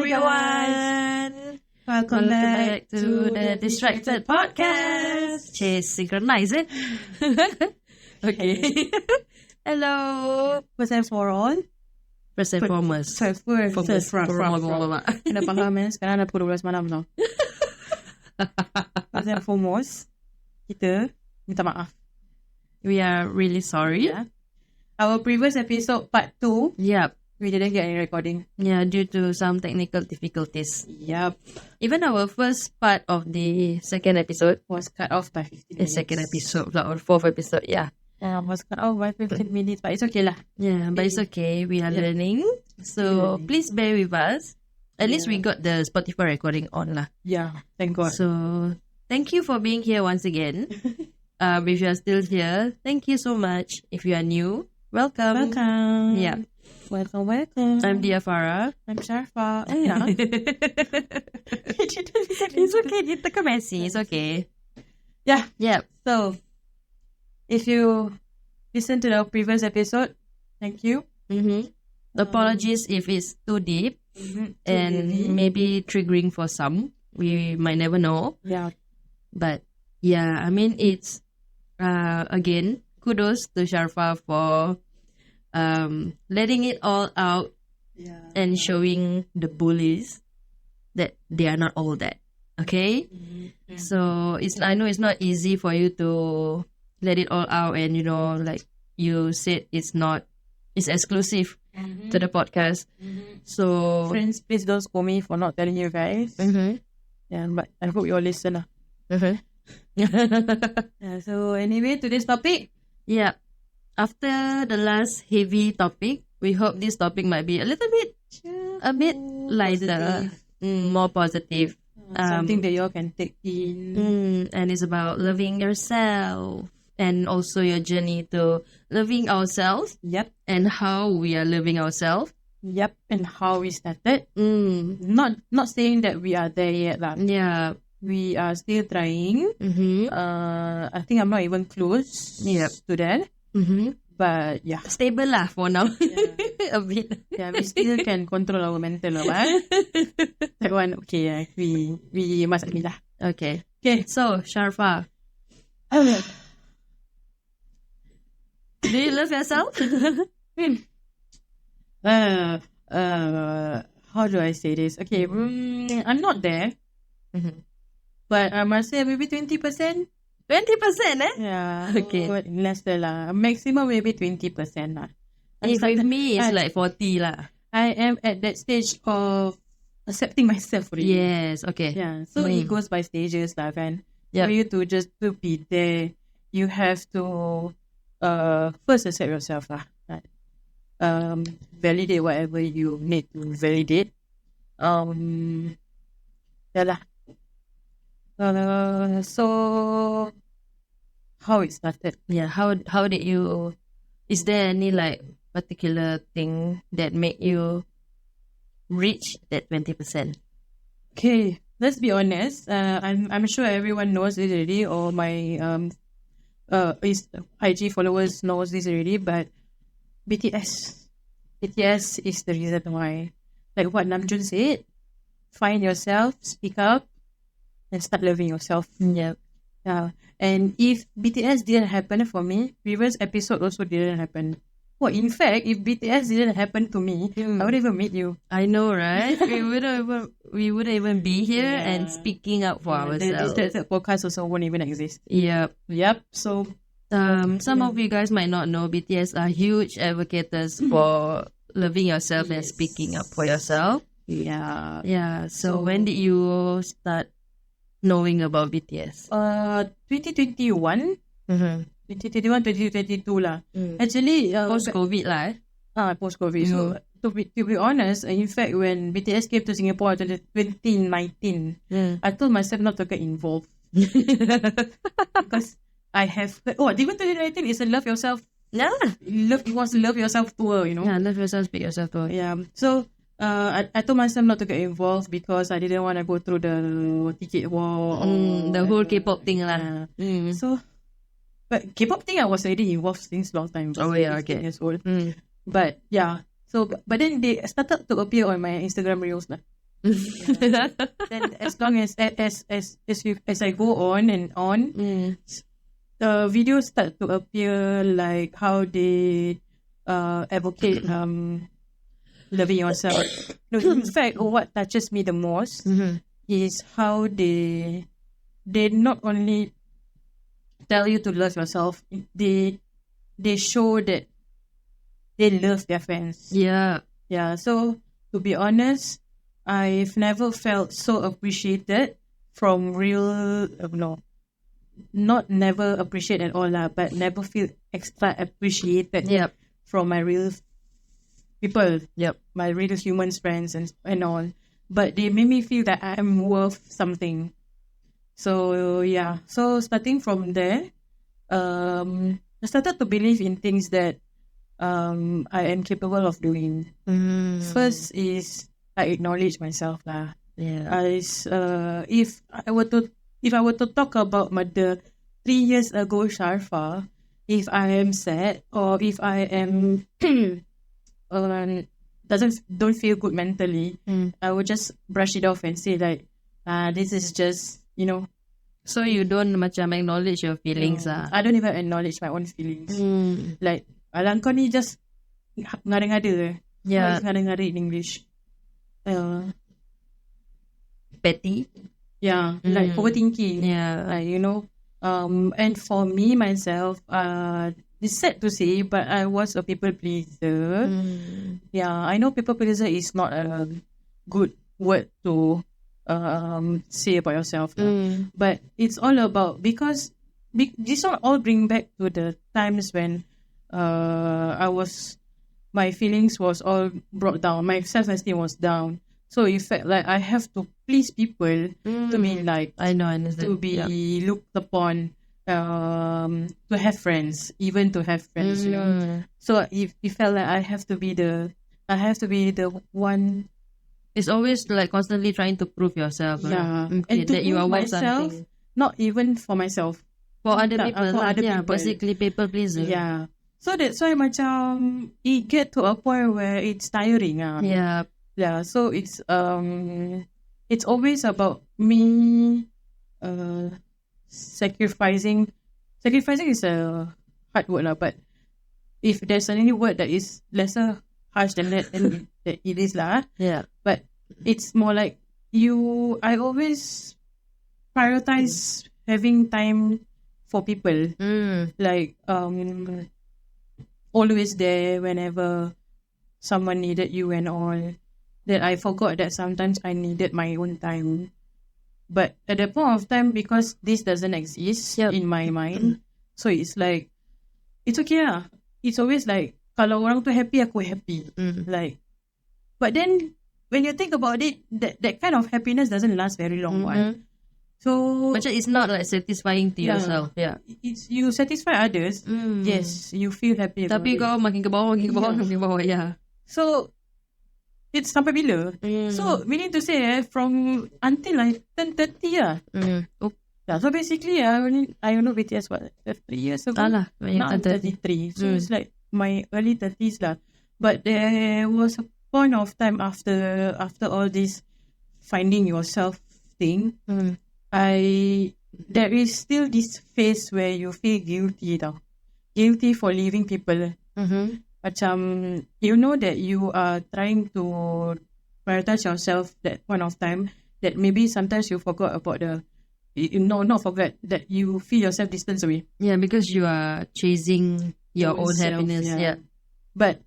everyone. Welcome back to the Distracted podcast. Cheers, synchronize it. Okay. Hello. First and foremost. Kena faham sekarang dah pukul 12 malam tau. First and foremost, kita minta maaf. We are really sorry. Yeah. Our previous episode, part 2. Yep. We didn't get any recording. Yeah, due to some technical difficulties. Yep. Even our first part of the second episode Was cut off by 15 minutes. The second episode, or fourth episode, yeah. Was cut off by 15 minutes, but it's okay lah. Yeah, but it's okay. We are learning. So please bear with us. At least we got the Spotify recording on lah. Yeah, thank God. So thank you for being here once again. If you are still here, thank you so much. If you are new, welcome. Welcome. Yeah. Welcome. I'm Dea Farah. I'm Syarfa. It's okay. It's messy. It's okay. Yeah. Yeah. So, if you listen to the previous episode, thank you. Apologies if it's too deep and maybe triggering for some. We might never know. Yeah. But yeah, I mean, it's again, kudos to Syarfa for letting it all out and showing the bullies that they are not all that. Okay? So I know it's not easy for you to let it all out, and like you said, it's exclusive to the podcast. So Friends, please don't scold me for not telling you guys. Yeah, but I hope you all listen. Yeah, so anyway, today's topic. Yeah. After the last heavy topic, we hope this topic might be a bit lighter, more positive. Something that you all can take in. And it's about loving yourself and also your journey to loving ourselves. Yep. And how we are loving ourselves. Yep. And how we started. Not saying that we are there yet lah. Yeah. We are still trying. I think I'm not even close to that. But yeah, stable lah for now. A bit. Yeah, we still can control our mental lah. That one, okay. We must admit lah. Okay. So Syarfa, do you love yourself? How do I say this? Okay, I'm not there. But I must say maybe 20%. 20%, eh? Yeah. Okay. Less lah. Maximum maybe 20% lah. If with me, it's like 40 lah. I am at that stage of accepting myself already. Yes, okay. Yeah. So it goes by stages lah, kan? Yep. For you to just to be there, you have to first accept yourself lah. Right? Validate whatever you need to validate. Yeah lah. So how it started? Yeah, how did you? Is there any like particular thing that made you reach that 20%? Okay, let's be honest. I'm sure everyone knows this already, or my IG followers knows this already. But BTS is the reason why. Like what Namjoon said, find yourself, speak up, and start loving yourself. Yeah. And if BTS didn't happen for me, previous episode also didn't happen. Well, in fact, if BTS didn't happen to me, I wouldn't even meet you. I know, right? we wouldn't even be here and speaking up for ourselves. That podcast also won't even exist. Yep. So, some of you guys might not know, BTS are huge advocates for loving yourself and speaking up for yourself. Yeah. So when did you start knowing about BTS? 2021. 2022 lah. Actually, post-COVID lah. Post-COVID. So, to be honest, in fact, when BTS came to Singapore in 2019, I told myself not to get involved. Because I have... even 2019 is a Love Yourself. Yeah. It was Love Yourself tour, Yeah, Love Yourself, Speak Yourself tour. Yeah. So, I told myself not to get involved because I didn't want to go through the ticket war. The whole K-pop thing lah. So... But K-pop thing, I was already involved since long time. Oh yeah, okay. Years old. But yeah, so but then they started to appear on my Instagram reels lah. Then as long as I go on and on, the videos start to appear like how they advocate loving yourself. No, in fact, what touches me the most is how they not only tell you to love yourself, they show that they love their fans. Yeah. So to be honest, I've never felt so appreciated from real not never appreciate at all but never feel extra appreciated from my real people, my real humans, friends and all. But they made me feel that I am worth something. So so starting from there, I started to believe in things that I am capable of doing. First is I acknowledge myself lah. If I were to talk about the 3 years ago Syarfa, if I am sad or if I am don't feel good mentally, I would just brush it off and say like, this is just, So you don't macam acknowledge your feelings I don't even acknowledge my own feelings. Like, alang kau ni just ngada-ngada. What is ngada-ngada in English? Petty. Like overthinking. Like, and for me myself, it's sad to say, but I was a people pleaser. I know people pleaser is not a good word to say about yourself, but it's all about, because this one all bring back to the times when my feelings was all brought down, my self-esteem was down, so it felt like I have to please people to be liked, I understand, to be looked upon, to have friends, even to have friends, So it felt like I have to be the one. It's always like constantly trying to prove yourself. And to that you are worth myself, something. not even for myself. For other people. For other people. Basically people pleaser. So that's why macam it get to a point where it's tiring. So it's always about me sacrificing. Sacrificing is a hard word lah, but if there's any word that is lesser harsh than that, then it is lah. But it's more like I always prioritize having time for people. Like always there whenever someone needed you and all. That I forgot that sometimes I needed my own time. But at that point of time, because this doesn't exist in my mind, so it's like, it's okay lah. It's always like, kalau orang tu happy, aku happy. Like, but then when you think about it, that kind of happiness doesn't last very long. So macam it's not like satisfying to yourself. It's you satisfy others. Yes, you feel happy. Tapi kau makin ke bawah. So it's sampai bila? So meaning to say, from until I turn 30 lah. So basically I know BTS 3 years ago. Now I'm 33. So it's like my early 30s lah. But there was a point of time after all this finding yourself thing, there is still this phase where you feel guilty tau. Guilty for leaving people. Macam, you know that you are trying to prioritize yourself that point of time, that maybe sometimes you forgot about not forget, that you feel yourself distance away. Because you are chasing your own happiness. But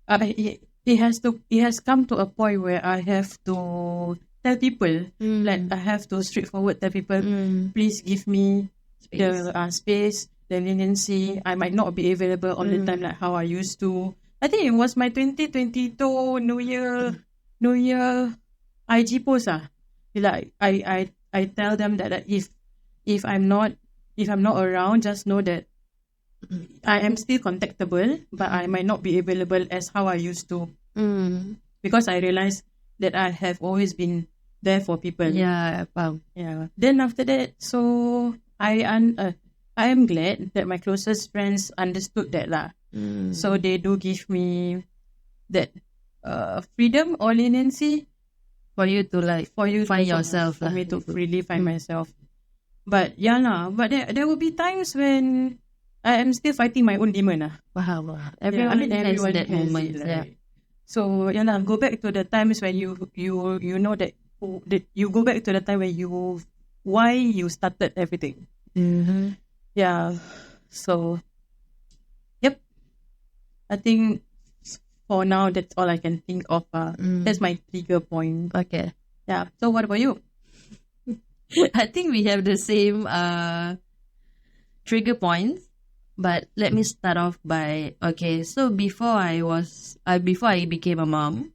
it has come to a point where I have to tell people, like I have to straightforward tell people, please give me the space, the leniency. I might not be available all the time like how I used to. I think it was my 2022 New Year IG post Like I tell them that if I'm not around, just know that I am still contactable, but I might not be available as how I used to. Because I realized that I have always been there for people. Then after that, so I am glad that my closest friends understood that lah. So they do give me that freedom or leniency For you to like for you find to- yourself for lah. me to really find myself. But yeah lah, but there will be times when I am still fighting my own demon lah. Faham lah. Yeah, Everyone, I mean, everyone has that has moment. it, Yeah. right? So yeah lah, go back to the times when you know that you go back to the time when why you started everything. Mm-hmm. Yeah. So yep. I think for now that's all I can think of. That's my trigger point. Okay. Yeah. So what about you? I think we have the same trigger points, but let me start off by so before I became a mom,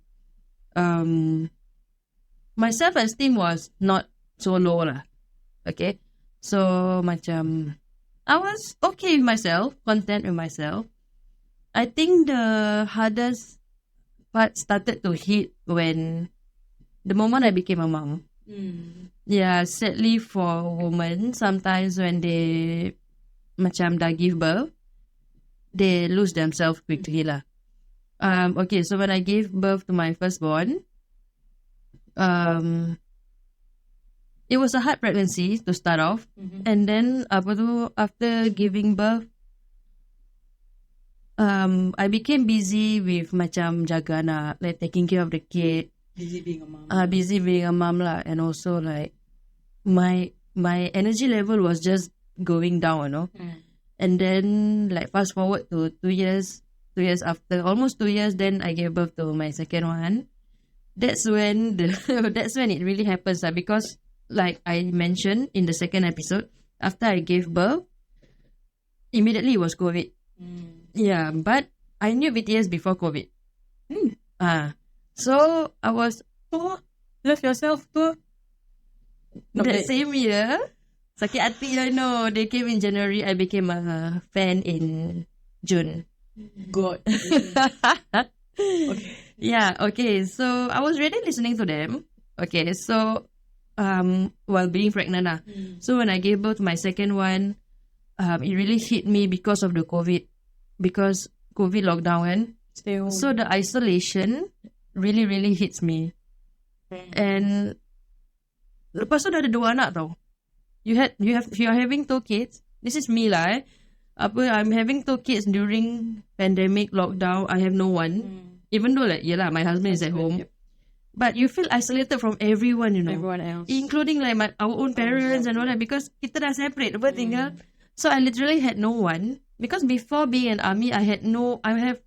my self-esteem was not so low lah. Okay, so macam I was okay with myself, content with myself. I think the hardest part started to hit when the moment I became a mom. Yeah, sadly for women, sometimes when they macam dah give birth, they lose themselves quickly lah. Okay, so when I gave birth to my firstborn, it was a hard pregnancy to start off, and then after giving birth, I became busy with macam jaga anak, like taking care of the kid. Busy being a mom. Busy being a mom lah, and also like my energy level was just going down, you know. And then like fast forward to 2 years after, almost 2 years, then I gave birth to my second one. That's when that's when it really happens lah, because like I mentioned in the second episode, after I gave birth, immediately it was COVID. Yeah, but I knew BTS before COVID. So I was Love yourself too. that same year. Sakit hati, I know. They came in January. I became a fan in June. God. Okay. Yeah, okay. So I was really listening to them. Okay, so while being pregnant. So when I gave birth to my second one, it really hit me because of the COVID. Because COVID lockdown kan. Stay home. So the isolation really, really hits me. And lepas tu dah ada 2 anak tau. You're having 2 kids. This is me lah. I'm having 2 kids during pandemic lockdown. I have no one. Even though like my husband is at home. Yep. But you feel isolated from everyone, you know. Everyone else. Including like our own parents and all that, because kita dah separate apa tinggal. So I literally had no one. Because before being an army, I have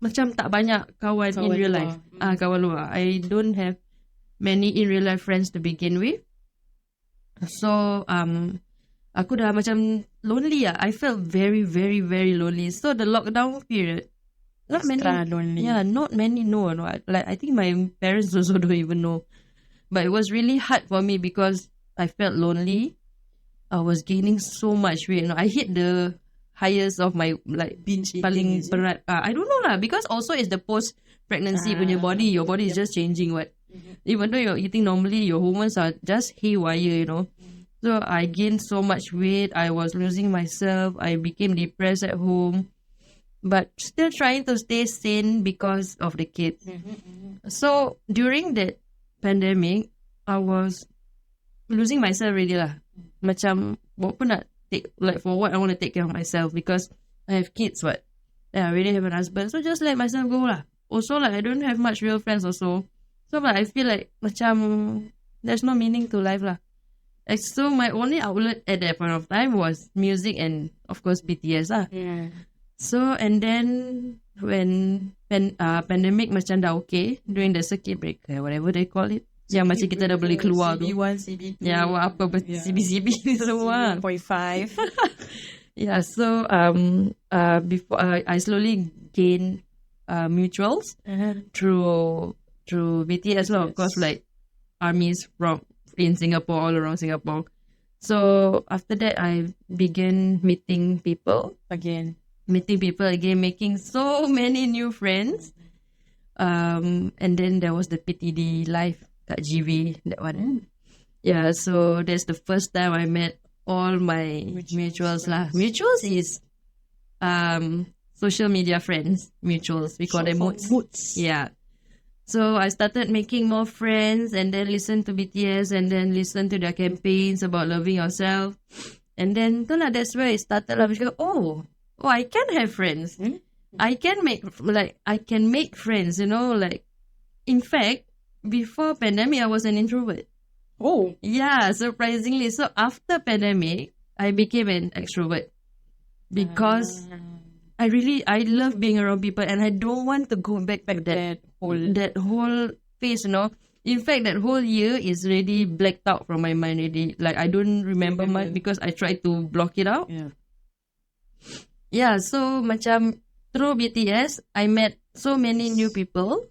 macam tak banyak kawan in real life. Kawan luar. I don't have many in real life friends to begin with. So aku dah macam lonely lah. I felt very, very, very lonely. So the lockdown period, not lonely. Yeah, not many know. Like I think my parents also don't even know. But it was really hard for me because I felt lonely. I was gaining so much weight. I hit the highest of my like Binge eating, paling is it? berat. I don't know lah, because also it's the post pregnancy punya body. Your body is just changing. Even though you're eating normally, your hormones are just haywire, you know. So I gained so much weight. I was losing myself. I became depressed at home, but still trying to stay sane because of the kids. So during that pandemic, I was losing myself really lah. Macam what pun nak take, like for what I want to take care of myself, because I have kids. I already have an husband, so just let myself go lah. Also like I don't have much real friends also. So like I feel like macam there's no meaning to life lah. Like, so my only outlet at that point of time was music and of course BTS lah. Yeah. So and then when pandemic macam dah okay, during the circuit breaker, whatever they call it, yang macam kita dah boleh keluar tu. CB1, CB2. Ya, apa CB ni semua. 1.5. Yeah, so before I slowly gain mutuals through BTS lah, of course, like armies in Singapore, all around Singapore. So after that, I began meeting people again, making so many new friends. And then there was the PTD live kat GV, that one. Yeah, so that's the first time I met all my mutuals lah. Mutuals is social media friends. Mutuals, we call them moods. Moods. Yeah. So I started making more friends and then listen to BTS and then listen to their campaigns about loving yourself. And then that's where it started. I was like, oh, I can have friends. I can make friends, like, in fact, before pandemic, I was an introvert. Oh. Yeah, surprisingly. So after pandemic, I became an extrovert because I love being around people and I don't want to go back to that whole phase, In fact, that whole year is already blacked out from my mind already. Like, I don't remember much because I tried to block it out. Yeah, so macam through BTS, I met so many new people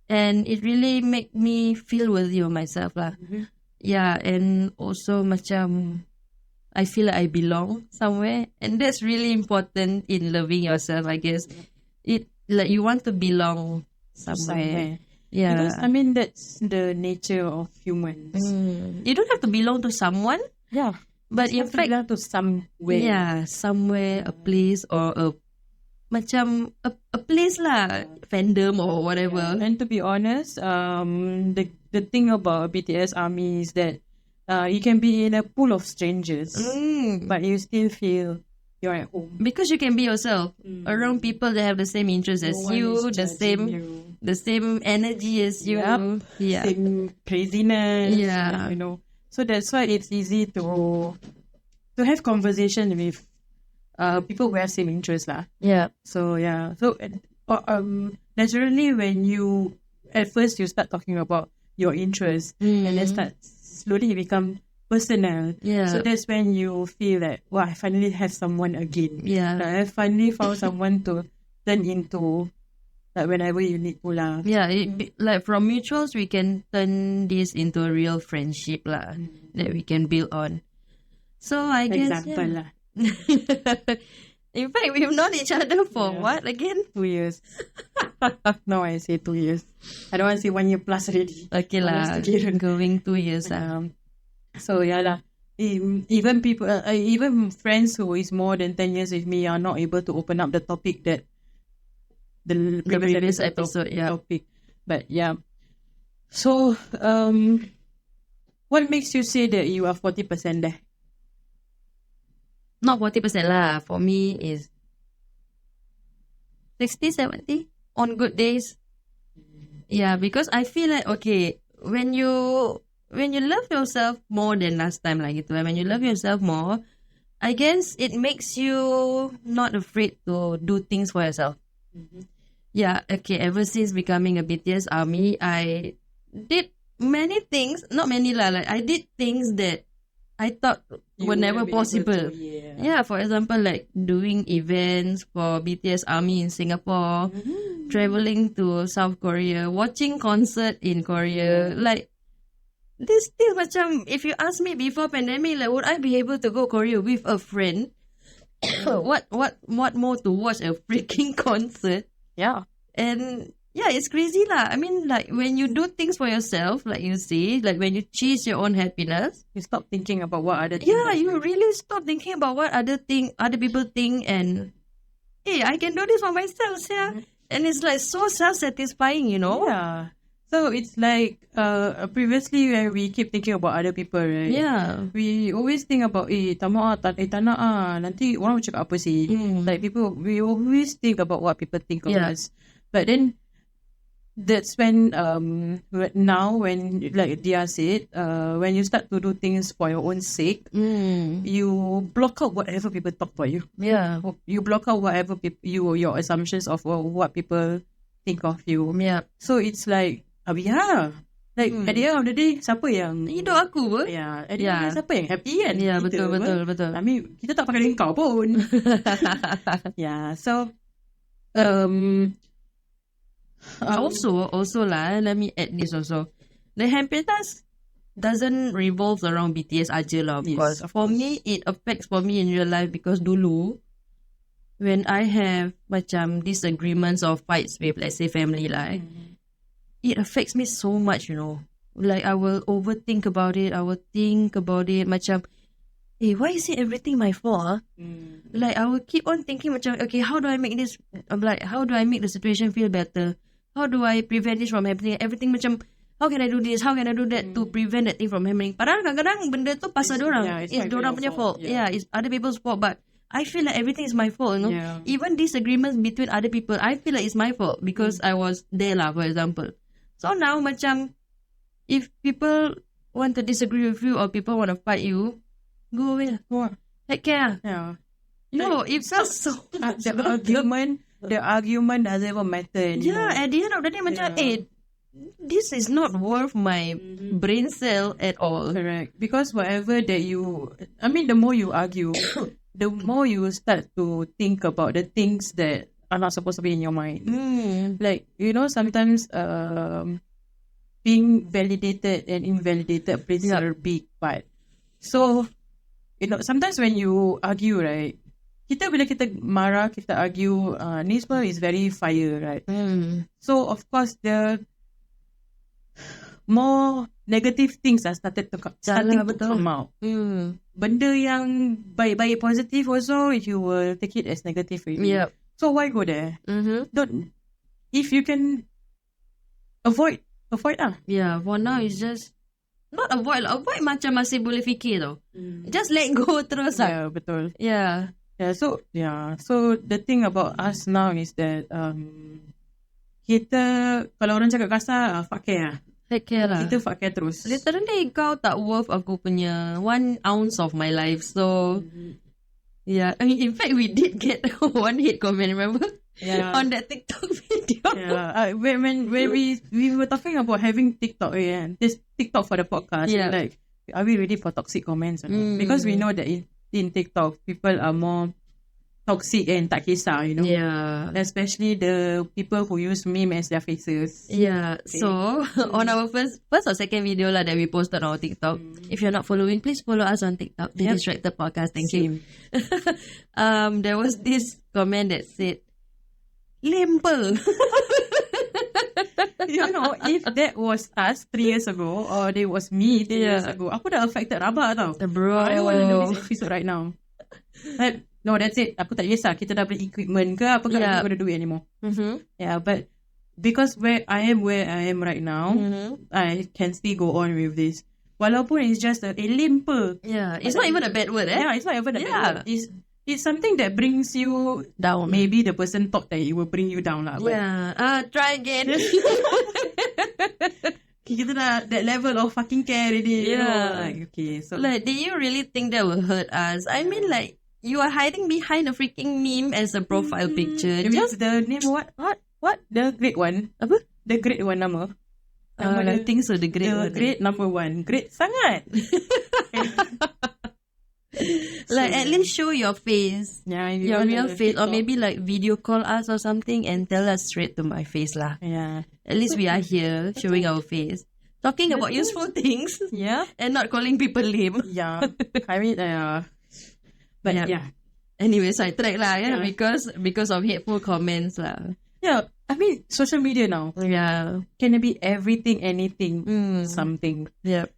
and it really made me feel worthy of myself lah. Yeah, and also macam I feel like I belong somewhere, and that's really important in loving yourself, I guess. It like you want to belong somewhere. Yeah, because I mean that's the nature of humans. You don't have to belong to someone. Yeah, but in fact, belong to somewhere. Yeah, somewhere, a place or a place lah, fandom or whatever. Yeah. And to be honest, the thing about BTS ARMY is that you can be in a pool of strangers, but you still feel you're at home because you can be yourself around people that have the same interests as you, the same energy as you, same craziness, yeah. So that's why it's easy to have conversation with people who have same interests lah. Yeah. So naturally when you at first you start talking about your interests and then start slowly become personal. Yeah. So that's when you feel like, wow, I finally have someone again. Yeah. Like, I finally found someone to turn into, like, whenever you need to lah. Yeah, like from mutuals we can turn this into a real friendship lah that we can build on. So I guess example lah. In fact, we've known each other for what again? 2 years. No, I say 2 years. I don't want to say 1 year plus already. Okay lah, going 2 years lah. So yeah lah. Even people, even friends who is more than 10 years with me are not able to open up the topic that the previous episode topic. But yeah. So what makes you say that you are 40% there? Not 40% lah. For me is 60, 70 on good days. Yeah, because I feel like, okay, when you love yourself more than last time like gitu, when you love yourself more, I guess it makes you not afraid to do things for yourself. Yeah, okay, ever since becoming a BTS ARMY, I did many things, not many lah, like I did things that I thought were never possible. Yeah, for example, like doing events for BTS ARMY in Singapore, traveling to South Korea, watching concert in Korea. Like, this thing macam, if you ask me before pandemic, like, would I be able to go Korea with a friend? What more to watch a freaking concert? Yeah. And yeah, it's crazy lah. I mean, like, when you do things for yourself, like you say, like when you chase your own happiness, you stop thinking about what other things. Yeah, you really stop thinking about what other people think, and hey, I can do this for myself, yeah. And it's like so self-satisfying, Yeah. So it's like previously when we keep thinking about other people, right? Yeah. We always think about tak nak nanti orang cakap apa sih? Like we always think about what people think of us. But then that's when now when, like Dia said, when you start to do things for your own sake, you block out whatever people talk about you. Yeah. You block out whatever your assumptions of what people think of you. Yeah. So it's like at the end of the day, siapa yang hidup aku pun? Yeah. At the end of the day, siapa yang happy kan? Yeah, betul. I mean, kita tak pakai kau pun. Yeah. So also lah, let me add this also. The happiness doesn't revolve around BTS aja lah, of course. For me, it affects for me in real life because dulu, when I have macam disagreements or fights with, let's say, family lah, it affects me so much, Like, I will overthink about it. I will think about it macam, hey, why is it everything my fault? Like, I will keep on thinking macam, okay, how do I make the situation feel better? how do I prevent this from happening? Everything macam, how can I do this? How can I do that to prevent that thing from happening? Padahal kadang-kadang benda tu pasal dorang. it's It's not dorang your punya fault. fault. Yeah, it's other people's fault. But I feel like everything is my fault, you know. Yeah. Even disagreements between other people, I feel like it's my fault because I was there lah, for example. So now macam, if people want to disagree with you or people want to fight you, go away lah. Take care. Yeah. No, it feels so much. The argument doesn't even matter anymore. Yeah, at the end of the day, macam, this is not worth my brain cell at all. Correct. Because whatever that the more you argue, the more you start to think about the things that are not supposed to be in your mind. Like, sometimes being validated and invalidated plays a big part. So, sometimes when you argue, right, bila kita marah, kita argue, ni semua is very fire, right? So, of course, the more negative things are starting to come out. Benda yang baik-baik positive also, if you will take it as negative, really. Yep. So, why go there? Don't. If you can avoid lah. Yeah, for now it's just not avoid macam masih boleh fikir tau. Just let go terus lah. Yeah, betul. Yeah. So the thing about us now is that kita, kalau orang cakap kasar, fuck care lah. Take care lah. Kita fuck care terus. Literally kau tak worth aku punya 1 ounce of my life. So yeah, I mean, in fact we did get one hate comment, remember? Yeah. On that TikTok video. Yeah. When we were talking about having TikTok, this TikTok for the podcast, like, are we ready for toxic comments? Because we know that in TikTok, people are more toxic and tak kisah, Yeah. Especially the people who use meme as their faces. Yeah. Okay. So, on our first or second video lah that we posted on our TikTok, if you're not following, please follow us on TikTok, The Distracted Podcast. Thank you. There was this comment that said, limple. If that was us 3 years ago, or it was me 3 years ago, aku dah affected rabak tau. Bro, I don't want to do this episode right now. But, no, that's it. Aku tak kisah. Kita dah beli equipment ke apa ke, I'm not going to do it anymore. Yeah, but because where I am right now, I can still go on with this. Walaupun it's just a limple. Yeah, it's not even a bad word, Yeah, it's not even a bad word. It's something that brings you down. Maybe the person thought that it will bring you down lah. Yeah. Try again. Kita dah that level of fucking care already. Yeah. Okay, so like, do you really think that will hurt us? I mean, like, you are hiding behind a freaking meme as a profile picture. Just the name what? The great one. Apa? The great one nama. I think so. The great one. The great number one. Great sangat. Like, at least show your face. Yeah, your real face. Or maybe like video call us or something and tell us straight to my face lah. Yeah. At least we are here showing our face. Talking about useful things. Yeah. And not calling people lame. Yeah. I mean, but yeah. Anyway, sidetrack lah, because of hateful comments lah. Yeah. I mean, social media now. Yeah. Can it be everything, anything, something. Yeah.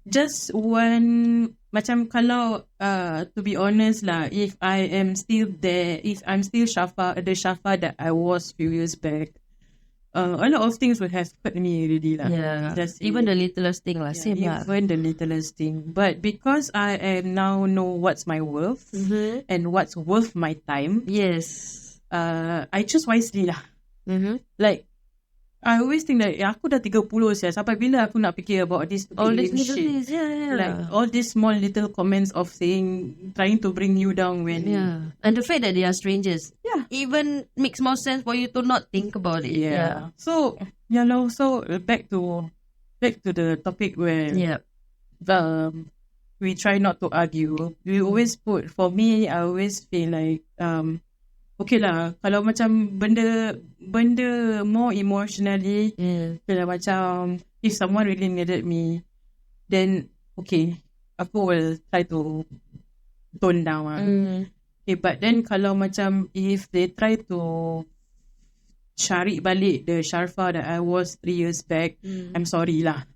Just one, macam kalau, to be honest lah, if I am still there, if I'm still the Syarfa that I was few years back, a lot of things would have hurt me already lah. Yeah. Just even the littlest thing lah, same lah. Even the littlest thing. But because I am now know what's my worth and what's worth my time, yes, I choose wisely lah. Like, I always think that aku dah 30 sampai bila aku nak fikir about this all this little shit. things, Like all these small little comments of trying to bring you down when and the fact that they are strangers, even makes more sense for you to not think about it. So so back to the topic where we try not to argue. We always for me, I always feel like okay lah, kalau macam benda more emotionally, kalau macam if someone really needed me, then okay, aku will try to tone down lah. Okay, but then kalau macam if they try to cari balik the Syarfa that I was 3 years back, I'm sorry lah.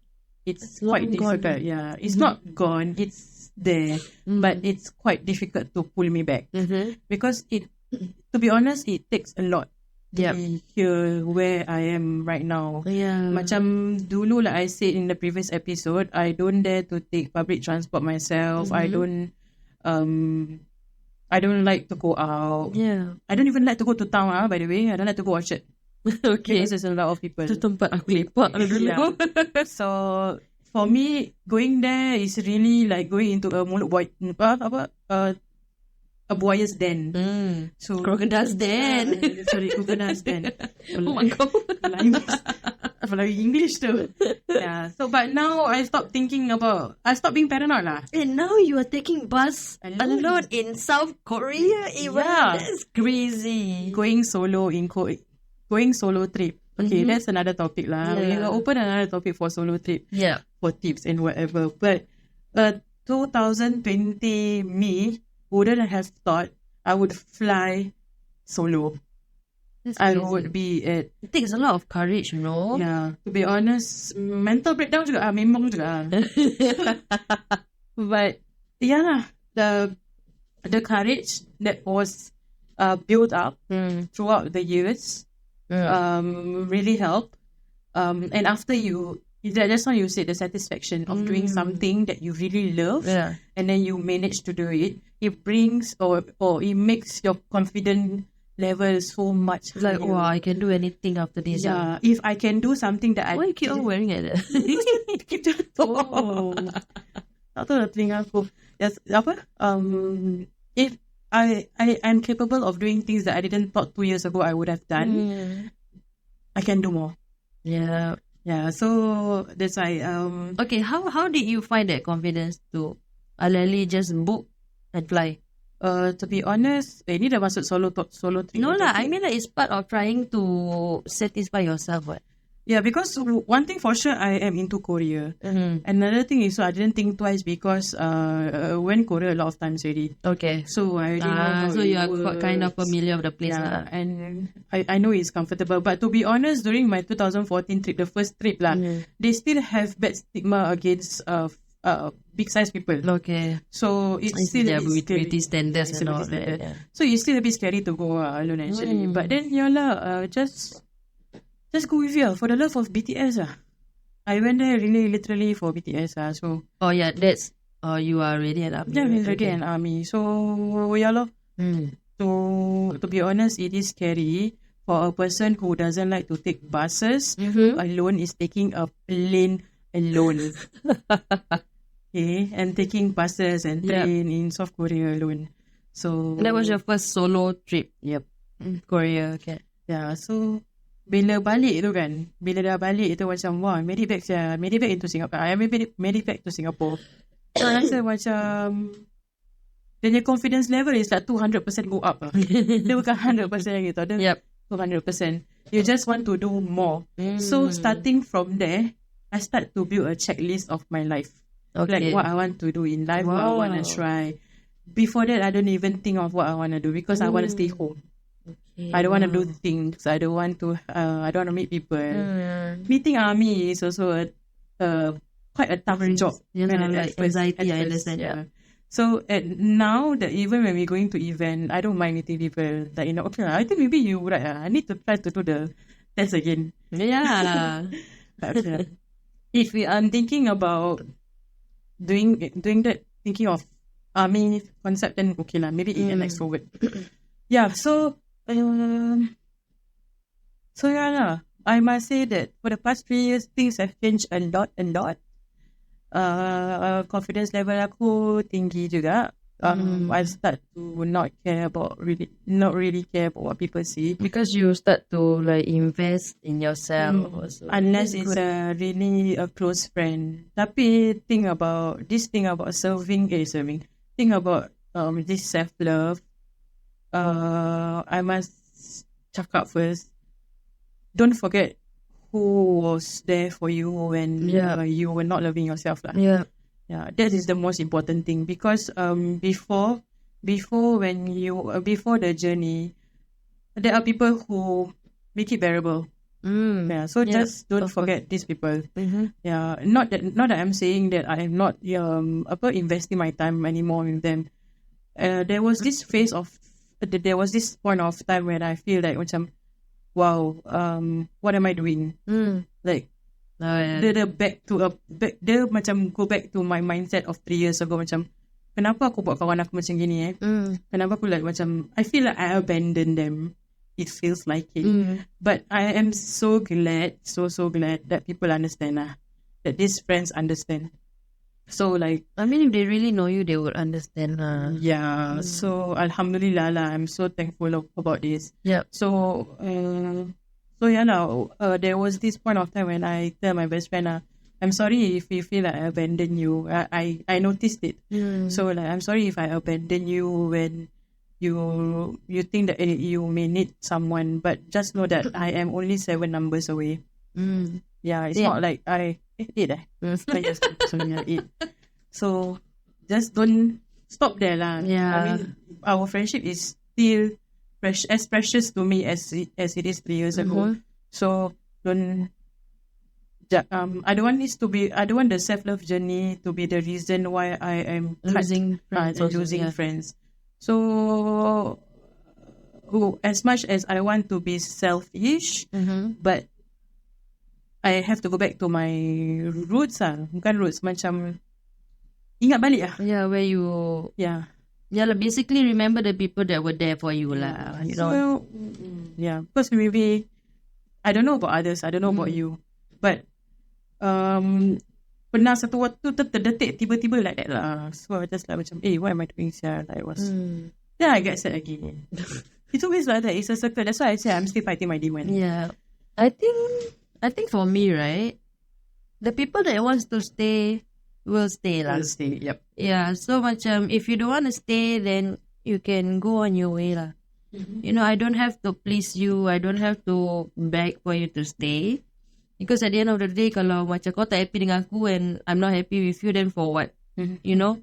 It's quite difficult. Gone. Yeah, it's not gone. It's there, but it's quite difficult to pull me back because to be honest, it takes a lot. to be here where I am right now. Yeah. Macam dulu, like I said in the previous episode, I don't dare to take public transport myself. I don't like to go out. Yeah. I don't even like to go to town, by the way. I don't like to go Orchard. Okay. Because there's a lot of people. Itu tempat aku lepak dulu. Yeah. So for me, going there is really like going into a mulut boy, a buaya's den. So Crocodile's den. Sorry, crocodile's den. Oh my god. Apalagi English tu. Yeah. So but now I stopped being paranoid lah. And now you are taking bus alone in South Korea. Even that's crazy. Going solo trip. Okay, that's another topic lah. We will open another topic for solo trip. Yeah. For tips and whatever. But 2020 me wouldn't have thought I would fly solo. I would be at... It takes a lot of courage, you know. Yeah. To be honest, mental breakdown juga memang juga. But yeah lah, the courage that was built up throughout the years really helped. And after that's why you said the satisfaction of doing something that you really love, and then you manage to do it. It brings or it makes your confidence level so much like, higher. wow, I can do anything after this. Yeah, if I can do something that why you keep on wearing it? Tak tahu lah telinga aku. Yes, apa? If I am capable of doing things that I didn't thought 2 years ago I would have done, I can do more. Yeah. Yeah, so that's why Okay, how did you find that confidence to alali just book and fly? To be honest, ini dah masuk solo trip. No lah, I mean like it's part of trying to satisfy yourself. What? Yeah, because one thing for sure, I am into Korea. Another thing is, so I didn't think twice because went Korea a lot of times already. Okay. So I already know how so it you are works. kind of familiar with the place. Yeah, and I know it's comfortable. But to be honest, during my 2014 trip, the first trip lah, they still have bad stigma against big size people. Okay. So it's still their a bit scary. beauty standards It's and a all bit standard. that. Yeah. So it's still a bit scary to go alone actually. But then just go with you for the love of BTS . I went there really literally for BTS . So Oh yeah, that's you are already an army. yeah, I'm already an army. So yeah lor. To be honest, it is scary for a person who doesn't like to take buses alone is taking a plane alone. Okay, and taking buses and train in South Korea alone. So And that was your first solo trip. Yep. Korea. Okay. Yeah, so bila dah balik tu macam wah, made it back into Singapore. I made it back to Singapore. So I rasa macam dia punya confidence level is like 200% go up . Dia bukan 100% lagi tau. Dia 200%. You just want to do more. So starting from there, I start to build a checklist of my life. Okay. Like what I want to do in life, what I want to try. Before that, I don't even think of what I want to do because I want to stay home. Okay. I don't want to do things. I don't want to meet people. Meeting army is also quite a tough job. Like anxiety, I understand. Yeah. So now that even when we're going to event, I don't mind meeting people. Like, okay, I think maybe you right. I need to try to do the test again. Yeah. If I'm thinking about doing that, thinking of army concept, then okay lah, maybe an extrovert. Yeah, so yeah lah. I must say that for the past 3 years, things have changed a lot. Confidence level aku tinggi juga. I start to not really care about what people see. Because you start to like invest in yourself also. Unless it's really a close friend. Tapi think about serving. Think about this self-love. I must cakap first. Don't forget who was there for you when you were not loving yourself lah. Yeah. Yeah, that is the most important thing because before the journey, there are people who make it bearable. Yeah, so just don't forget these people. Yeah, not that I'm saying that I am not investing my time anymore in them. There was this point of time when I feel like macam wow, what am I doing? Like, dia macam go back to my mindset of 3 years ago, macam kenapa aku buat kawan aku macam gini kenapa aku like macam I feel like I abandoned them. It feels like it. But I am so glad, so glad that people understand that these friends understand. So like, I mean, if they really know you, they would understand. yeah. So Alhamdulillah lah, I'm so thankful about this. Yep. So yeah now, there was this point of time when I tell my best friend I'm sorry if you feel like I abandoned you. I noticed it. So like, I'm sorry if I abandoned you when you think that you may need someone, but just know that I am only 7 numbers away. Yeah, it's not like I 8 I just sorry, 8. So just don't stop there lah. Yeah. I mean, our friendship is still as precious to me as it is 3 years ago. So don't. I don't want the self-love journey to be the reason why I am Losing friends also, losing yeah. friends. So as much as I want to be selfish, but I have to go back to my roots bukan roots, macam ingat balik Yeah, where you... Yeah. Yeah, like basically remember the people that were there for you lah. You know. So, yeah, because maybe I don't know about others, I don't know about you, but pernah satu waktu terdetik tiba-tiba like that lah. So I just like macam, what am I doing here? Like then I get sad again. It's always like that. It's a circle. That's why I say I'm still fighting my demon. Yeah, I think for me, right, the people that wants to stay will stay lah. I'll stay. Yep. Yeah, so macam if you don't want to stay, then you can go on your way lah. You know, I don't have to please you. I don't have to beg for you to stay. Because at the end of the day, kalau macam kau tak happy dengan aku and I'm not happy with you, then for what? You know?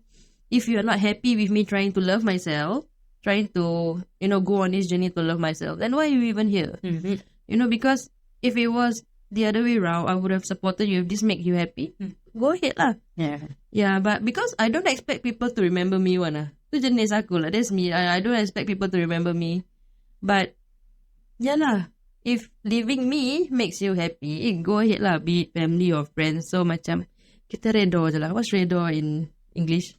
If you're not happy with me trying to love myself, trying to, you know, go on this journey to love myself, then why are you even here? You know, because if it was the other way around, I would have supported you. If this make you happy, go ahead lah. Yeah. Yeah, but because I don't expect people to remember me tu jenis aku lah. That's me. I don't expect people to remember me. But, yeah lah. If leaving me makes you happy, go ahead lah, be it family or friends. So macam, kita redha je lah. What's redha in English?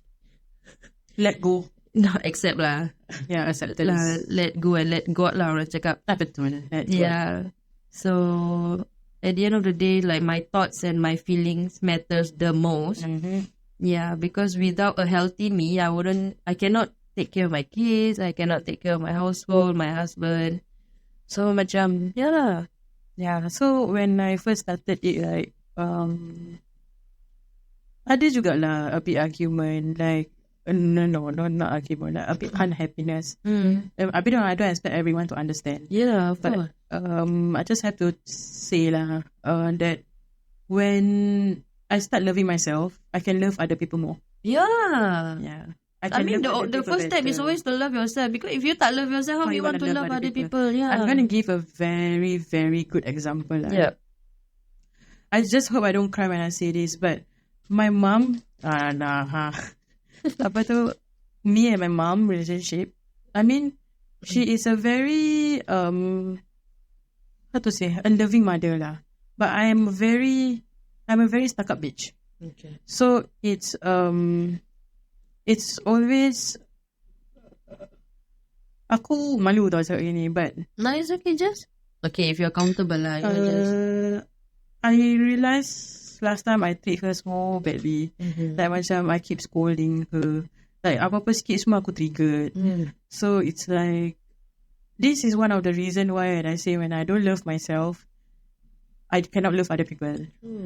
Let go. No, accept lah. Yeah, acceptance. Lah, let go and let God lah orang cakap. Betul. Yeah. So, at the end of the day, like my thoughts and my feelings matters the most. Yeah, because without a healthy me, I cannot take care of my kids. I cannot take care of my household, my husband. So macam, yeah lah. Yeah, so when I first started it, like, ada jugalah a bit argument, like, no, not argument, like, a bit unhappiness. I don't expect everyone to understand. Yeah, of course. I just have to say lah, that when I start loving myself, I can love other people more. Yeah. Yeah. I mean, the first step is always to love yourself, because if you tak love yourself, how you want to love other people? Yeah. I'm going to give a very, very good example. Yeah. I just hope I don't cry when I say this, but my mom, apa tu, me and my mom relationship, I mean, she is a very, how to say, a loving mother lah. But I'm a very stuck up bitch. Okay. So it's always aku malu tau cakap gini, but no, it's okay, just okay if you're comfortable lah. I realised last time I treat her so badly. Like macam I keep scolding her, like apa-apa sikit semua aku triggered. So it's like, this is one of the reason why I say when I don't love myself, I cannot love other people.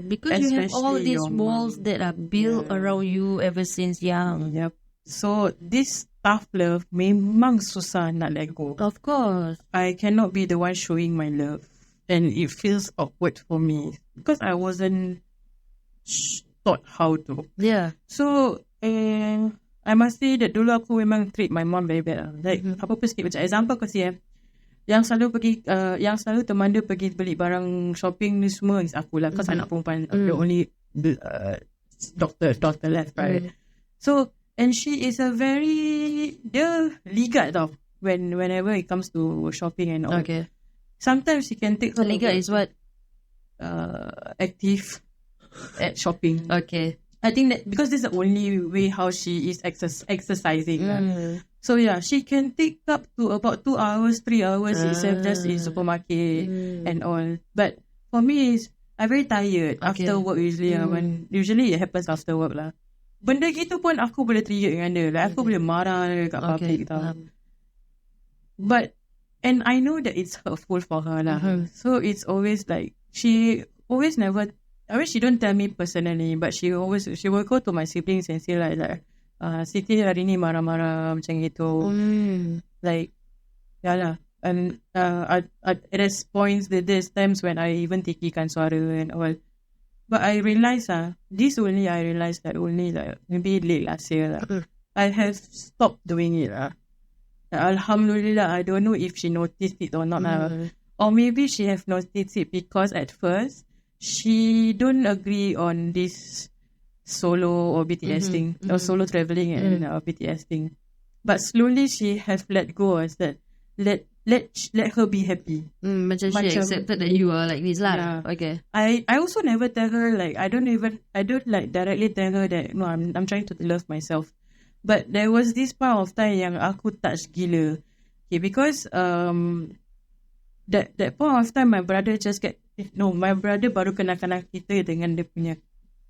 Because you have all these walls that are built around you ever since young. Yep. So this tough love memang susah nak let go. Of course. I cannot be the one showing my love, and it feels awkward for me because I wasn't taught how to. Yeah. So I must say that dulu aku memang treat my mom very bad. Like apa-apa sikit, macam example kasi yang selalu teman dia pergi beli barang shopping ni semua is aku lah, because anak perempuan, the only daughter left, right? So, and she is dia ligat tau whenever it comes to shopping and all. Okay. sometimes she can take Kaliga is what? active at shopping. Okay. I think that because this is the only way how she is exercising. So yeah, she can take up to about 2 hours, 3 hours itself just in supermarket and all. But for me, I'm very tired after work usually. When usually it happens after work lah. Benda gitu pun aku boleh trigger dengan dia. Like, aku boleh marah kat public tau. But, and I know that it's hurtful for her lah. So it's always like, she always never, I mean, she don't tell me personally, but she will go to my siblings and say like Siti hari ni marah-marah macam gitu. Like, yeah lah. And there's points, there's times when I even tikikan suara and all. But I realised I realised that only like maybe late last year lah. I have stopped doing it lah. Alhamdulillah, I don't know if she noticed it or not lah. Or maybe she have noticed it because at first she don't agree on this solo or BTS thing or solo traveling and BTS thing. But slowly she have let go as that let her be happy. Macam she accepted that you are like this lah. Yeah. Okay. I also never tell her like I don't like directly tell her that no, I'm trying to love myself. But there was this point of time yang aku touch gila. Okay, because that point of time my brother my brother baru kenal-kenal kita dengan dia punya,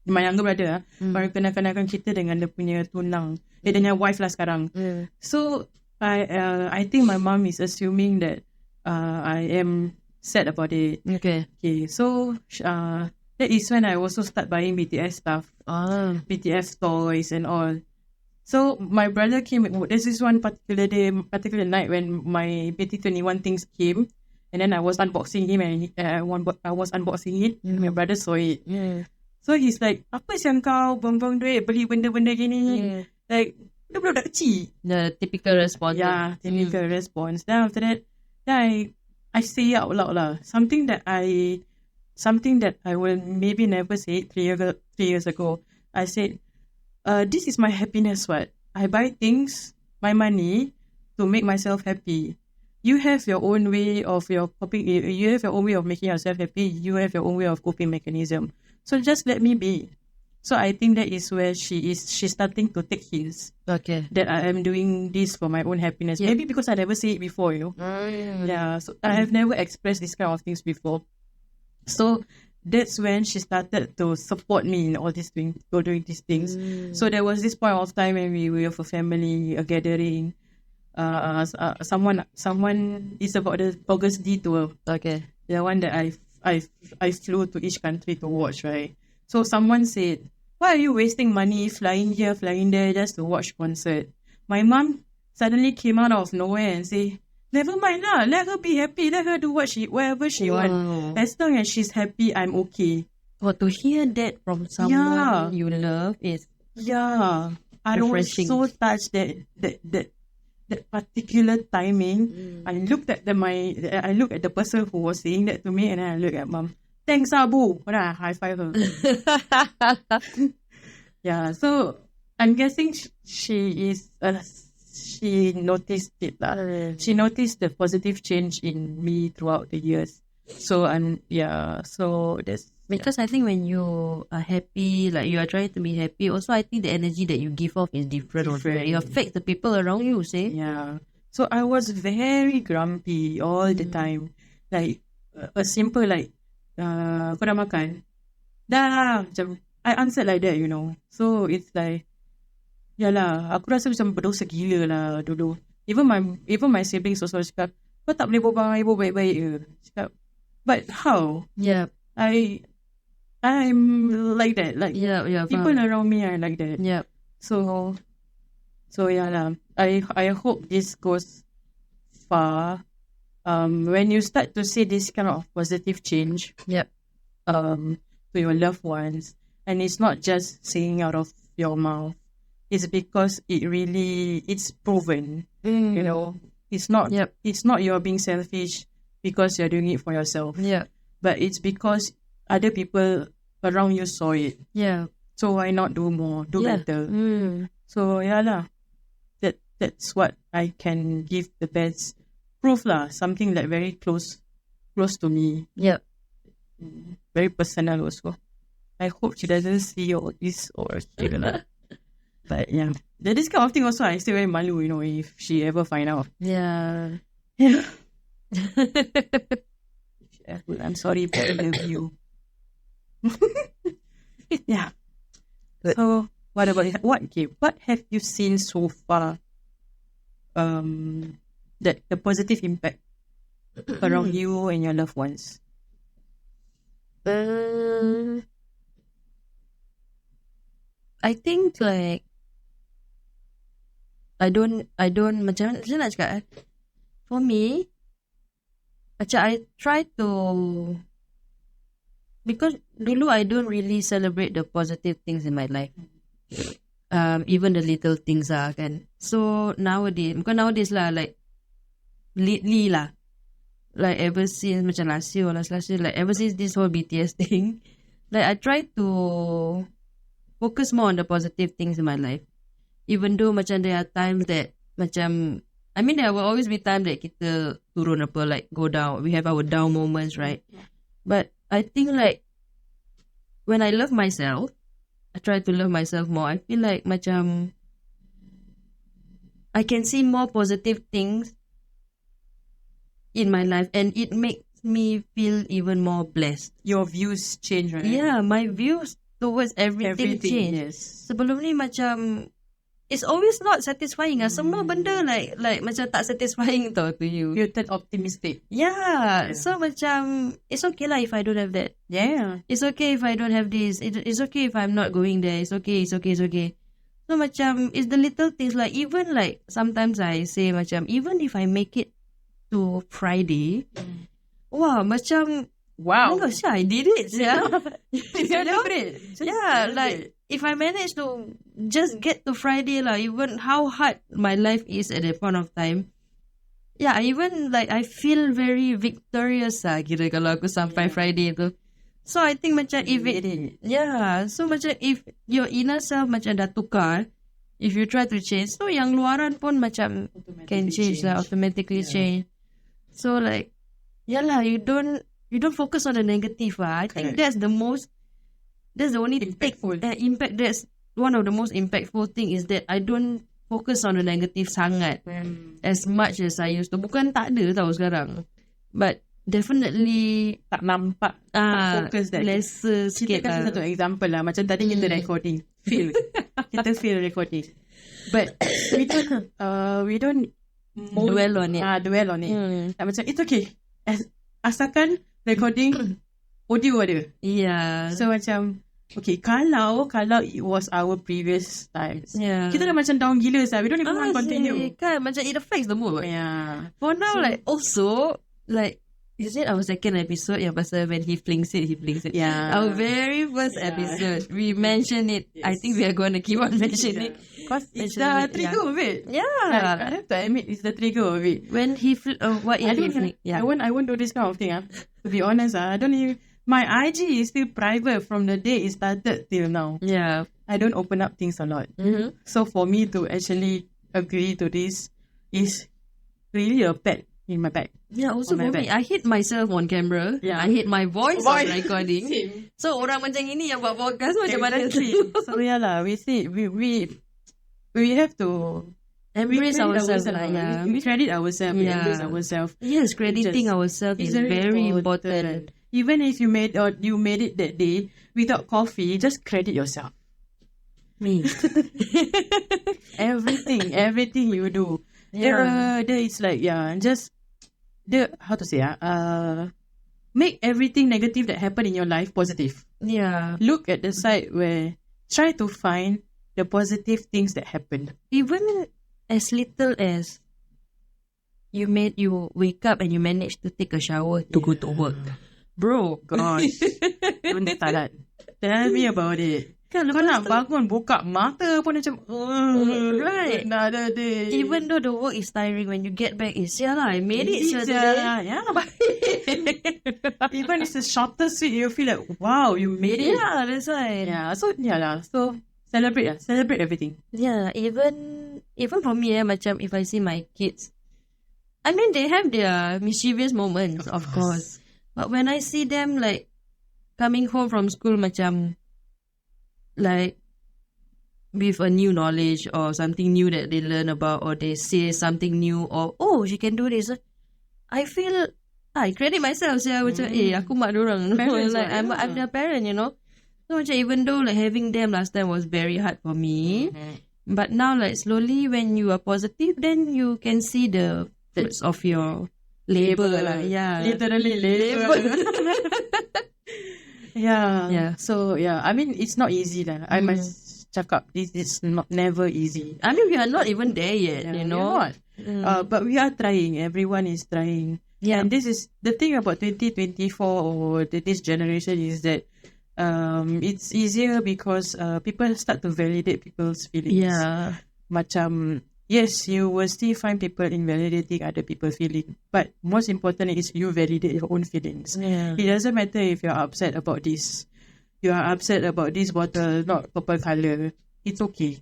my younger brother baru kenal-kenalkan kita dengan dia punya tunang. Dia punya wife lah sekarang. So I think my mom is assuming that I am sad about it. Okay, so that is when I also start buying BTS stuff, BTS toys and all. So my brother came. There's this one particular night when my BT21 things came, and then I was unboxing him, and I was unboxing it. And my brother saw it. So he's like, "Apa siang kau buang-buang duit beli benda-benda gini?" Like, budak-budak kecil. The typical response. Yeah, typical response. Then after that, I say out loud lah. Something that I will maybe never say 3 years ago. I said, this is my happiness, what? I buy things, my money, to make myself happy. You have your own way of coping. You have your own way of making yourself happy. You have your own way of coping mechanism. So just let me be. So I think that is where she's starting to take hints. Okay. That I am doing this for my own happiness. Yeah. Maybe because I never say it before, you know. Yeah. So I have never expressed this kind of things before. So that's when she started to support me in all these things, doing these things. So there was this point of time when we were a family, a gathering. Someone is about the August D tour. Okay. The one that I flew to each country to watch, right? So someone said, "Why are you wasting money flying here, flying there just to watch concert?" My mom suddenly came out of nowhere and say, "Never mind lah, let her be happy, let her do whatever she wants. As long as she's happy, I'm okay." Well, to hear that from someone you love is I was so touched that particular timing. I looked at the person who was saying that to me, and then I looked at mom. Thanks, Abu. High five her. Yeah, so I'm guessing she noticed it lah. She noticed the positive change in me throughout the years. So so that's because I think when you are happy, like you are trying to be happy, also I think the energy that you give off is different. It affects the people around you, say. Yeah. So I was very grumpy all the time. Like a simple like kau dah makan? Dah. Macam I answered like that, you know. So it's like, yalah, aku rasa macam berdosa gila lah dulu. Even my siblings also cakap, kau tak boleh berbual dengan ibu baik-baik ke? Cakap, but how? Yeah. I'm like that. Like people around me are like that. Yeah. So yalah. I hope this goes far. When you start to see this kind of positive change, to your loved ones, and it's not just saying out of your mouth, it's because it's proven. You know, it's not you're being selfish because you're doing it for yourself. Yeah, but it's because other people around you saw it. Yeah. So why not do more? Do better. So yalah, that's what I can give the best proof lah, something like very close close to me. Yep. Very personal also. I hope she doesn't see all this or something. But yeah, this kind of thing also I still very malu, if she ever find out. Yeah. Yeah. I'm sorry, but I love you. Yeah. Good. So what about it? What have you seen so far? That the positive impact around you and your loved ones. I think like I don't macam mana nak cakap for me macam I try to, because dulu I don't really celebrate the positive things in my life, even the little things lah kan. So bukan nowadays lah, like lately lah, like ever since macam last year, like ever since this whole BTS thing, like I try to focus more on the positive things in my life. Even though macam there are times that macam, I mean there will always be time that kita turun apa, like go down. We have our down moments, right? But I think like when I love myself, I try to love myself more. I feel like macam I can see more positive things in my life, and it makes me feel even more blessed. Your views change, right? Yeah, my views towards everything change. Yes. Sebelum ni macam it's always not satisfying. Semua benda like macam tak satisfying tau to you. You turn optimistic. Yeah. So macam it's okay lah if I don't have that. Yeah. It's okay if I don't have this. It's okay if I'm not going there. It's okay. So macam it's the little things, like even like sometimes I say macam even if I make it to Friday, wow, macam wow, oh my gosh, I did it. Yeah. Celebrate. Yeah, like if I manage to just get to Friday lah, even how hard my life is at that point of time, yeah, even like I feel very victorious lah kira kalau aku sampai Friday tu. So I think macam if it, yeah, so macam if your inner self macam dah tukar, if you try to change, so yang luaran pun macam can change lah, automatically change. So like, yeah lah, you don't focus on the negative lah. I think that's the only impact. That's one of the most impactful thing, is that I don't focus on the negative sangat as much as I used to. Bukan tak ada tau sekarang, but definitely tak nampak, tak fokus that. Lesser sikit lah. Kita kasih satu example lah. Macam tadi kita recording, kita feel recording, but we don't dwell on it. Macam it's okay, asalkan recording audio ada. Yeah. So macam okay, kalau it was our previous times, kita dah macam down gila sah. We don't even want to continue. Kan macam it affects the mood. Yeah. For now, so, like also like is it our second episode yang pasal when he flings it. Yeah. Our very first episode, we mentioned it. Yes. I think we are going to keep on mentioning it. Because it's the trigger of it. Yeah. I have to admit, it's the trigger of it. When he what is he fling? Yeah. I won't do this kind of thing. To be honest, I don't even. My IG is still private from the day it started till now. Yeah. I don't open up things a lot. Mm-hmm. So for me to actually agree to this is really a pat in my back. Yeah, also for me, I hate myself on camera. Yeah. I hate my voice on recording. Same. So orang macam ini yang buat podcast macam mana? So yeah lah, we have to embrace ourselves. Yeah. We credit ourselves. Yeah. Embrace ourselves. Yes, crediting ourselves is very important. Even if you made it that day without coffee, just credit yourself. Me. everything you do. Yeah. There is like just how to say make everything negative that happened in your life positive. Yeah. Look at the side where try to find the positive things that happened. Even as little as you wake up and you manage to take a shower to go to work. Bro, gosh. Don't start that. Tell me about it. Kau nak bangun, buka mata pun macam right. Another day. Even though the work is tiring, when you get back, I made it today. Yeah. Even it's the shortest sweet, you feel like, wow, you made it. Yeah, that's right. Yeah, so celebrate everything. Yeah, even for me, macam if I see my kids, I mean, they have their mischievous moments, of course. But when I see them like coming home from school macam like with a new knowledge or something new that they learn about, or they say something new, or oh, she can do this, I feel I credit myself. Saya macam aku mak dorang. Parents, Like I'm their parent, you know. So macam even though like having them last time was very hard for me, but now like slowly when you are positive, then you can see the fruits of your labor lah. Yeah, literally labor. Yeah. So I mean it's not easy lah. I must cakap this is never easy. I mean we are not even there yet, you know. We're not. But we are trying. Everyone is trying. Yeah. And this is the thing about 2024 or this generation is that it's easier because people start to validate people's feelings. Yeah. Macam yes, you will still find people invalidating other people's feelings, but most important is you validate your own feelings. Yeah. It doesn't matter if you're upset about this. You are upset about this bottle not purple color. It's okay.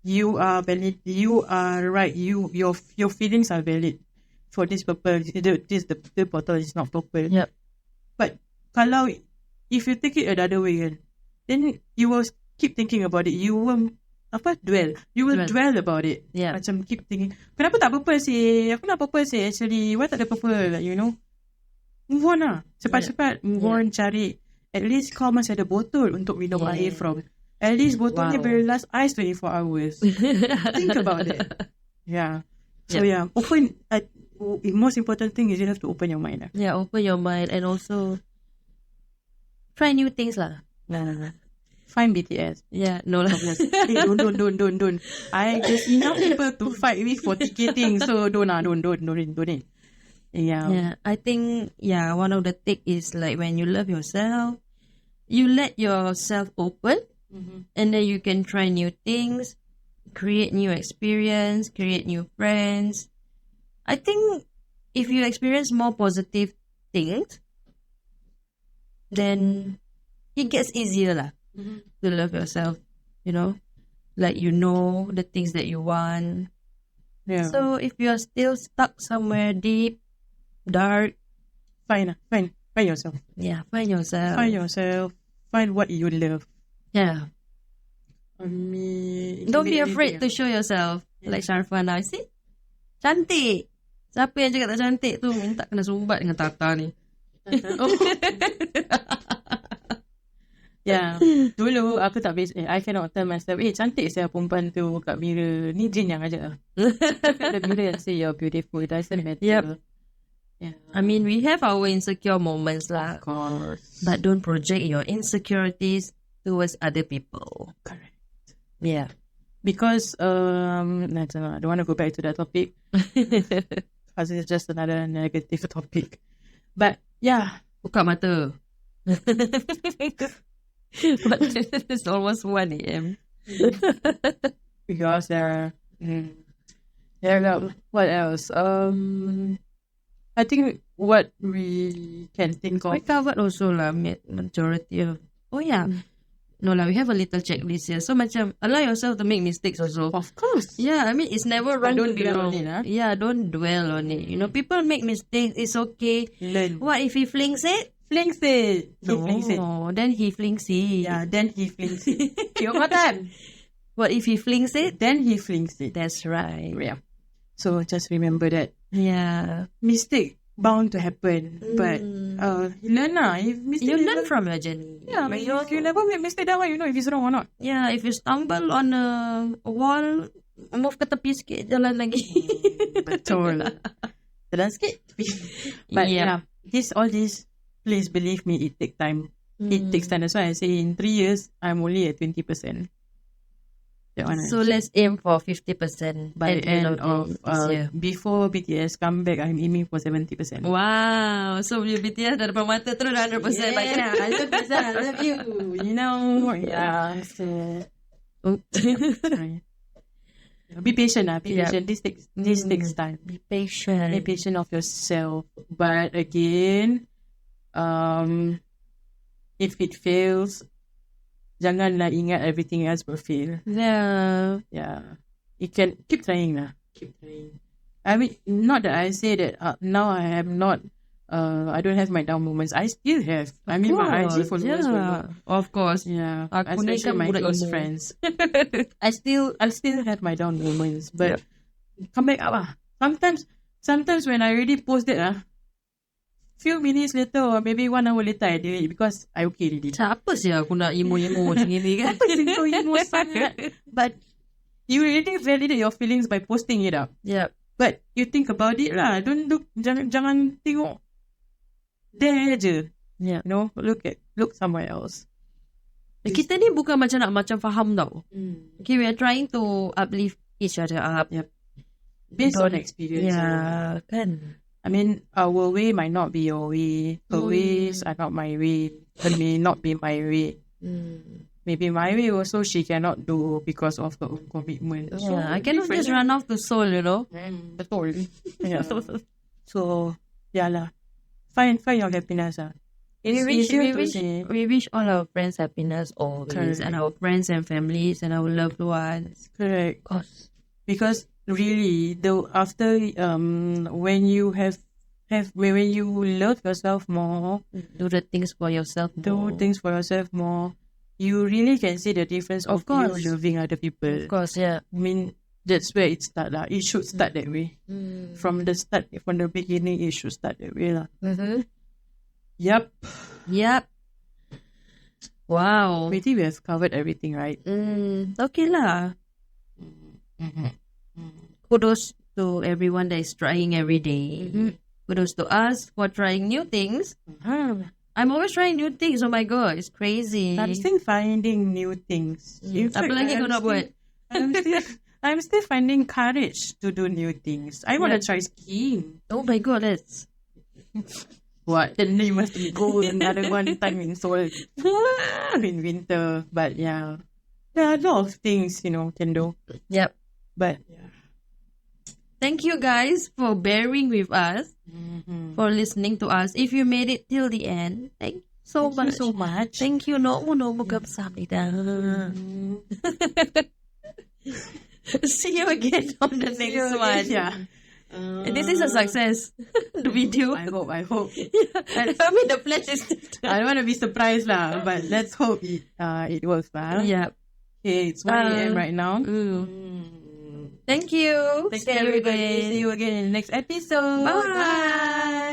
You are valid. You are right. Your feelings are valid. For this purple, the bottle is not purple. Yep. But kalau if you take it another way, then you will keep thinking about it. You will dwell. You will dwell about it. Yeah. Macam keep thinking, kenapa tak purple sih? Aku nak purple sih actually. Why tak ada purple? Like, you know. Move on lah. Cepat-cepat move on, cari. At least kau masih ada botol untuk minum air from. At least botol ni will last ice 24 hours. Think about it. Yeah. So open. The most important thing is you have to open your mind. Yeah, open your mind and also try new things lah. Find BTS. Yeah, no lah. Hey, don't. I just enough people to fight with for ticketing, so don't. Yeah, I think one of the take is like when you love yourself, you let yourself open, and then you can try new things, create new experience, create new friends. I think if you experience more positive things, then it gets easier lah to love yourself. You know, like you know the things that you want. Yeah. So if you are still stuck somewhere deep, dark, find yourself. Yeah, find yourself. Find yourself. Find what you love. Yeah. I mean, Don't be afraid to show yourself. Like Syarfa now. See? Cantik. Siapa yang cakap tak cantik tu minta kena sumbat dengan Tata ni. Yeah. Dulu aku tak biasa. I cannot tell myself, cantik saya perempuan tu kat mirror. Ni jin yang ajak lah. The mirror yang say you're beautiful. It doesn't matter. Yep. Yeah. I mean, we have our insecure moments lah. Of course. But don't project your insecurities towards other people. Correct. Yeah. Because I don't want to go back to that topic. Because it's just another negative topic. But yeah. Buka mata. But it's almost 1 a.m. Because there are what else? I think what we can think of. We covered also lah majority of. Oh yeah. No lah, we have a little checklist here. So macam allow yourself to make mistakes also. Of course. Yeah, I mean it's never wrong. Don't dwell on it, huh? Yeah, don't dwell on it. You know, people make mistakes. It's okay. Learn. What if he flings it? Flings it. He No, flings it. then he flings it. Yeah, then he flings it. You got that? What if he flings it? Then he flings it. That's right. Yeah. So just remember that. Yeah. Mistake bound to happen. But learn lah. You learn from your journey. Yeah, but if you never make mistake, then how you know if it's wrong or not? Yeah, if you stumble on a wall, move ke tepi sikit, jalan lagi. Betul. Jalan sikit. But Yeah. all this, please believe me, it takes time. It takes time. That's why I say in 3 years, I'm only at 20%. That one. So let's aim for 50% By the end of this year. before BTS come back, I'm aiming for 70%. Wow. So bila BTS dah depan mata terus dah 100% lagi. Yeah, 100%. I love you. You know. Yeah. So. Sorry. Be patient. Be patient. This takes time. Be patient. Be patient of yourself. But again, if it fails, janganlah ingat everything else will fail. Yeah. Yeah. You can keep trying lah. Keep trying. I mean, not that I say that now I am not I don't have my down moments. I still have. I mean, my IG followers will know. Of course. Yeah, Aku ni especially kan my budak close emo. friends. I still have my down moments, but come back up. Sometimes when I already post it, few minutes later or maybe 1 hour later I delete because I okay already. Siapa sih aku nak emo-emo macam ni kan? Apa sih kau emo sangat? But you already validate your feelings by posting it up. Yep. But you think about it lah. Don't look, jangan tengok there je. Yeah. You know, look somewhere else. Kita ni bukan macam faham tau. Okay, we are trying to uplift each other up. Yep. Based on experience. Yeah, kan. I mean, our way might not be your way. Her ways are not my way. Her may not be my way. Maybe my way also she cannot do because of her own commitment. Yeah, So, I cannot just run off to Seoul, you know. Betul. Yeah. So, yeah lah. Find your happiness. We wish all our friends happiness always. Correct. And our friends and families and our loved ones. Correct. Of course. Because really, after when you when you love yourself more, Do the things for yourself more. do things for yourself more, you really can see the difference of course. you loving other people. Of course, yeah. I mean, that's where it starts lah. It should start that way. From the beginning, it should start that way lah. Yep. Wow. I think we have covered everything, right? Okay lah. Kudos to everyone that is trying every day. Kudos to us for trying new things. I'm always trying new things. Oh my god, it's crazy. I'm still finding new things. In fact, Apa lagi kau nak buat? I'm still finding courage to do new things. I want to try skiing. Oh my god, let's. What? Then you must go another one time in Seoul in winter. But yeah, there are a lot of things, can do. Yep. But yeah. Thank you guys for bearing with us, for listening to us. If you made it till the end, thank you so much. Thank you. 너무 감사합니다. See you again on the next one. Yeah. This is a success. The video. I hope. I mean, the pledge is. I don't want to be surprised lah, but let's hope it works lah. Yeah. Okay, it's 1 a.m. right now. Thank you. Thank you, everybody. See you again in the next episode. Bye.